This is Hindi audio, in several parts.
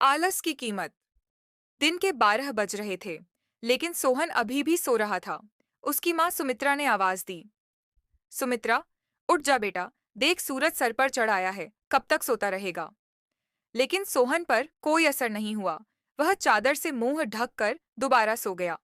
आलस की कीमत। दिन के 12 बज रहे थे, लेकिन सोहन अभी भी सो रहा था। उसकी माँ सुमित्रा ने आवाज दी। सुमित्रा, उठ जा बेटा, देख सूरज सर पर चढ़ आया है, कब तक सोता रहेगा। लेकिन सोहन पर कोई असर नहीं हुआ। वह चादर से मुंह ढक कर दोबारा सो गया।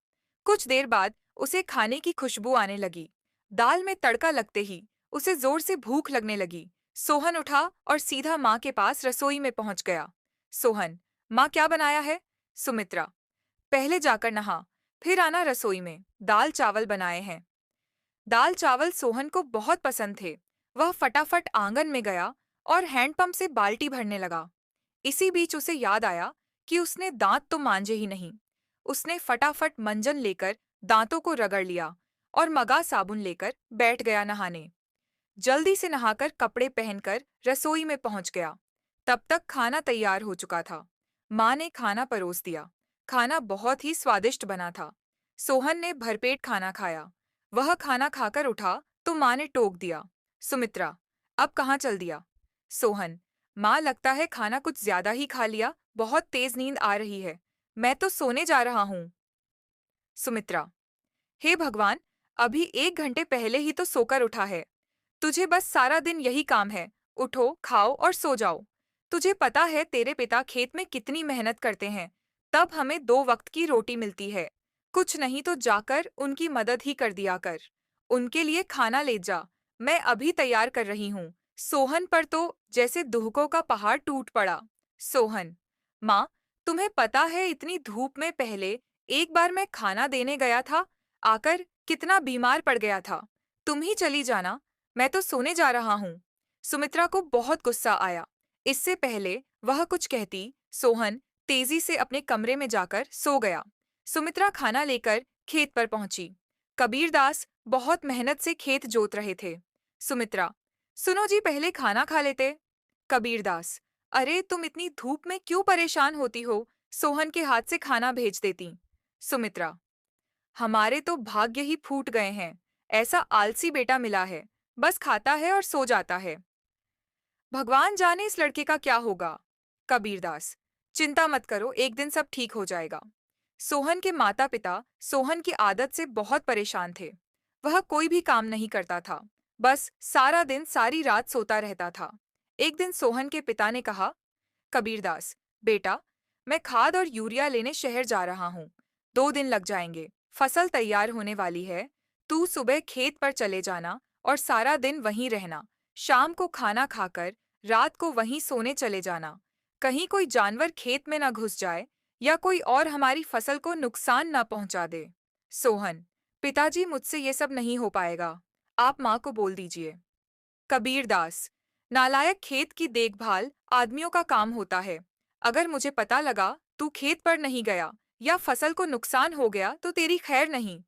कुछ देर बाद उसे खाने की खुशबू आने लगी। दाल में तड़का लगते ही उसे जोर से भूख लगने लगी। सोहन उठा और सीधा माँ के पास रसोई में पहुंच गया। सोहन, माँ क्या बनाया है? सुमित्रा, पहले जाकर नहा, फिर आना रसोई में, दाल चावल बनाए हैं। दाल चावल सोहन को बहुत पसंद थे। वह फटाफट आंगन में गया और हैंडपंप से बाल्टी भरने लगा। इसी बीच उसे याद आया कि उसने दांत तो मांजे ही नहीं। उसने फटाफट मंजन लेकर दांतों को रगड़ लिया और मगा साबुन लेकर बैठ गया नहाने। जल्दी से नहाकर कपड़े पहनकर रसोई में पहुंच गया। तब तक खाना तैयार हो चुका था। माँ ने खाना परोस दिया। खाना बहुत ही स्वादिष्ट बना था। सोहन ने भरपेट खाना खाया। वह खाना खाकर उठा तो माँ ने टोक दिया। सुमित्रा, अब कहाँ चल दिया? सोहन, माँ लगता है खाना कुछ ज्यादा ही खा लिया, बहुत तेज नींद आ रही है। मैं तो सोने जा रहा हूँ। सुमित्रा, हे भगवान, अभी 1 घंटे पहले ही तो सोकर उठा है। तुझे बस सारा दिन यही काम है, उठो, खाओ और सो जाओ। तुझे पता है तेरे पिता खेत में कितनी मेहनत करते हैं, तब हमें 2 वक्त की रोटी मिलती है। कुछ नहीं तो जाकर उनकी मदद ही कर दिया कर। उनके लिए खाना ले जा, मैं अभी तैयार कर रही हूँ। सोहन पर तो जैसे दुहकों का पहाड़ टूट पड़ा। सोहन, माँ, तुम्हें पता है इतनी धूप में पहले एक बार मैं खाना देने गया था, आकर कितना बीमार पड़ गया था। तुम ही चली जाना, मैं तो सोने जा रहा हूँ। सुमित्रा को बहुत गुस्सा आया। इससे पहले वह कुछ कहती, सोहन तेजी से अपने कमरे में जाकर सो गया। सुमित्रा खाना लेकर खेत पर पहुंची। कबीरदास बहुत मेहनत से खेत जोत रहे थे। सुमित्रा, सुनो जी, पहले खाना खा लेते। कबीरदास, अरे तुम इतनी धूप में क्यों परेशान होती हो, सोहन के हाथ से खाना भेज देती। सुमित्रा, हमारे तो भाग्य ही फूट गए हैं। ऐसा आलसी बेटा मिला है, बस खाता है और सो जाता है। भगवान जाने इस लड़के का क्या होगा। कबीरदास, चिंता मत करो, एक दिन सब ठीक हो जाएगा। सोहन के माता पिता सोहन की आदत से बहुत परेशान थे। वह कोई भी काम नहीं करता था, बस सारा दिन सारी रात सोता रहता था। एक दिन सोहन के पिता ने कहा, कबीरदास, बेटा, मैं खाद और यूरिया लेने शहर जा रहा हूँ। 2 दिन लग जाएंगे, फसल तैयार होने वाली है। तू सुबह खेत पर चले जाना और सारा दिन वहीं रहना। शाम को खाना खाकर रात को वहीं सोने चले जाना। कहीं कोई जानवर खेत में न घुस जाए या कोई और हमारी फसल को नुकसान न पहुंचा दे। सोहन, पिताजी, मुझसे ये सब नहीं हो पाएगा, आप माँ को बोल दीजिए। कबीरदास, नालायक, खेत की देखभाल आदमियों का काम होता है। अगर मुझे पता लगा तू खेत पर नहीं गया या फसल को नुकसान हो गया तो तेरी खैर नहीं।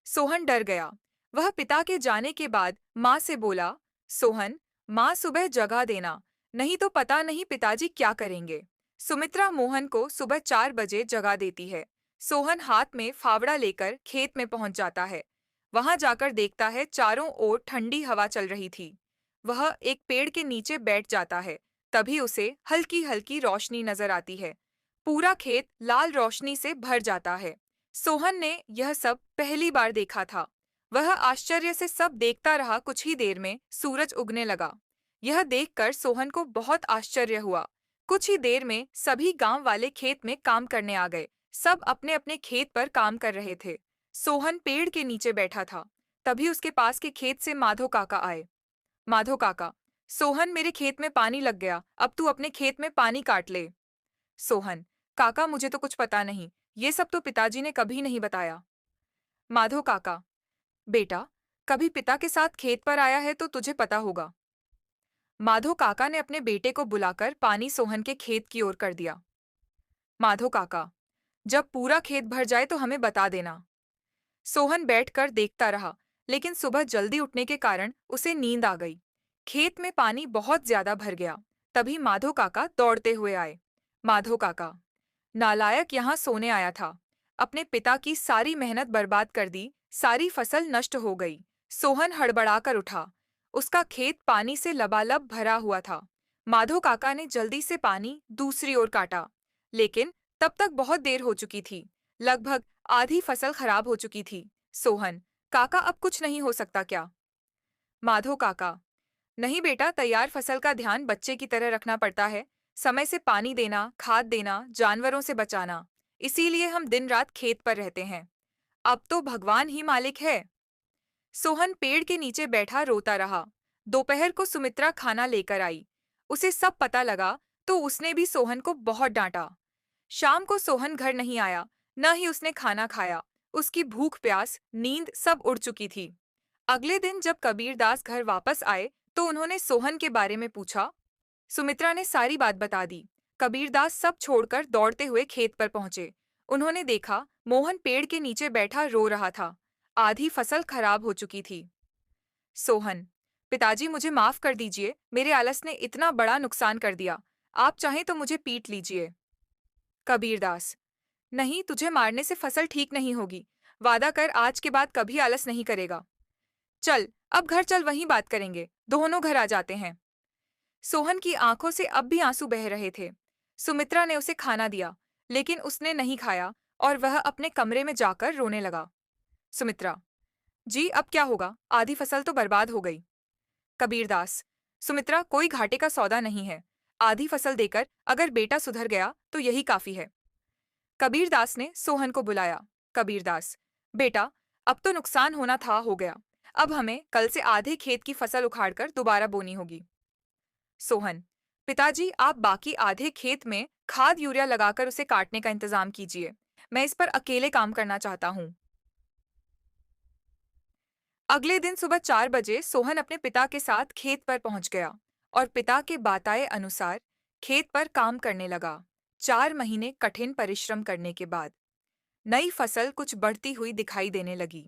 सोहन डर गया। वह पिता के जाने के बाद माँ से बोला, सोहन, माँ सुबह जगा देना, नहीं तो पता नहीं पिताजी क्या करेंगे। सुमित्रा मोहन को सुबह 4 बजे जगा देती है। सोहन हाथ में फावड़ा लेकर खेत में पहुंच जाता है। वहां जाकर देखता है चारों ओर ठंडी हवा चल रही थी। वह एक पेड़ के नीचे बैठ जाता है। तभी उसे हल्की हल्की रोशनी नजर आती है। पूरा खेत लाल रोशनी से भर जाता है। सोहन ने यह सब पहली बार देखा था। वह आश्चर्य से सब देखता रहा। कुछ ही देर में सूरज उगने लगा। यह देखकर सोहन को बहुत आश्चर्य हुआ। कुछ ही देर में सभी गांव वाले खेत में काम करने आ गए। सब अपने अपने खेत पर काम कर रहे थे। सोहन पेड़ के नीचे बैठा था। तभी उसके पास के खेत से माधो काका आए। माधो काका, सोहन, मेरे खेत में पानी लग गया, अब तू अपने खेत में पानी काट ले। सोहन, काका, मुझे तो कुछ पता नहीं, ये सब तो पिताजी ने कभी नहीं बताया। माधो काका, बेटा, कभी पिता के साथ खेत पर आया है तो तुझे पता होगा। माधो काका ने अपने बेटे को बुलाकर पानी सोहन के खेत की ओर कर दिया। माधो काका, जब पूरा खेत भर जाए तो हमें बता देना। सोहन बैठकर देखता रहा, लेकिन सुबह जल्दी उठने के कारण उसे नींद आ गई। खेत में पानी बहुत ज्यादा भर गया। तभी माधो काका दौड़ते हुए आए। माधो काका, नालायक यहाँ सोने आया था, अपने पिता की सारी मेहनत बर्बाद कर दी, सारी फसल नष्ट हो गई। सोहन हड़बड़ाकर उठा। उसका खेत पानी से लबालब भरा हुआ था। माधो काका ने जल्दी से पानी दूसरी ओर काटा। लेकिन तब तक बहुत देर हो चुकी थी। लगभग आधी फसल खराब हो चुकी थी। सोहन, काका अब कुछ नहीं हो सकता क्या? माधो काका, नहीं बेटा, तैयार फसल का ध्यान बच्चे की तरह रखना पड़ता है। समय से पानी देना, खाद देना, जानवरों से बचाना। इसीलिए हम दिन रात खेत पर रहते हैं। अब तो भगवान ही मालिक है। सोहन पेड़ के नीचे बैठा रोता रहा। दोपहर को सुमित्रा खाना लेकर आई। उसे सब पता लगा तो उसने भी सोहन को बहुत डांटा। शाम को सोहन घर नहीं आया, न ही उसने खाना खाया। उसकी भूख प्यास नींद सब उड़ चुकी थी। अगले दिन जब कबीरदास घर वापस आए तो उन्होंने सोहन के बारे में पूछा। सुमित्रा ने सारी बात बता दी। कबीरदास सब छोड़कर दौड़ते हुए खेत पर पहुंचे। उन्होंने देखा मोहन पेड़ के नीचे बैठा रो रहा था। आधी फसल खराब हो चुकी थी। सोहन, पिताजी मुझे माफ कर दीजिए, मेरे आलस ने इतना बड़ा नुकसान कर दिया। आप चाहें तो मुझे पीट लीजिए। कबीरदास, नहीं, तुझे मारने से फसल ठीक नहीं होगी। वादा कर आज के बाद कभी आलस नहीं करेगा। चल, अब घर चल, वहीं बात करेंगे। दोनों घर आ जाते हैं। सोहन की आंखों से अब भी आंसू बह रहे थे। सुमित्रा ने उसे खाना दिया, लेकिन उसने नहीं खाया और वह अपने कमरे में जाकर रोने लगा। सुमित्रा, जी अब क्या होगा? आधी फसल तो बर्बाद हो गई। कबीरदास, सुमित्रा, कोई घाटे का सौदा नहीं है। आधी फसल देकर अगर बेटा सुधर गया तो यही काफी है। कबीरदास ने सोहन को बुलाया। कबीरदास, बेटा, अब तो नुकसान होना था हो गया। अब हमें कल से आधे खेत की फसल उखाड़कर दोबारा बोनी होगी। सोहन, पिताजी, आप बाकी आधे खेत में खाद यूरिया लगाकर उसे काटने का इंतजाम कीजिए। मैं इस पर अकेले काम करना चाहता हूँ। अगले दिन सुबह 4 बजे सोहन अपने पिता के साथ खेत पर पहुंच गया और पिता के बताए अनुसार खेत पर काम करने लगा। 4 महीने कठिन परिश्रम करने के बाद नई फसल कुछ बढ़ती हुई दिखाई देने लगी।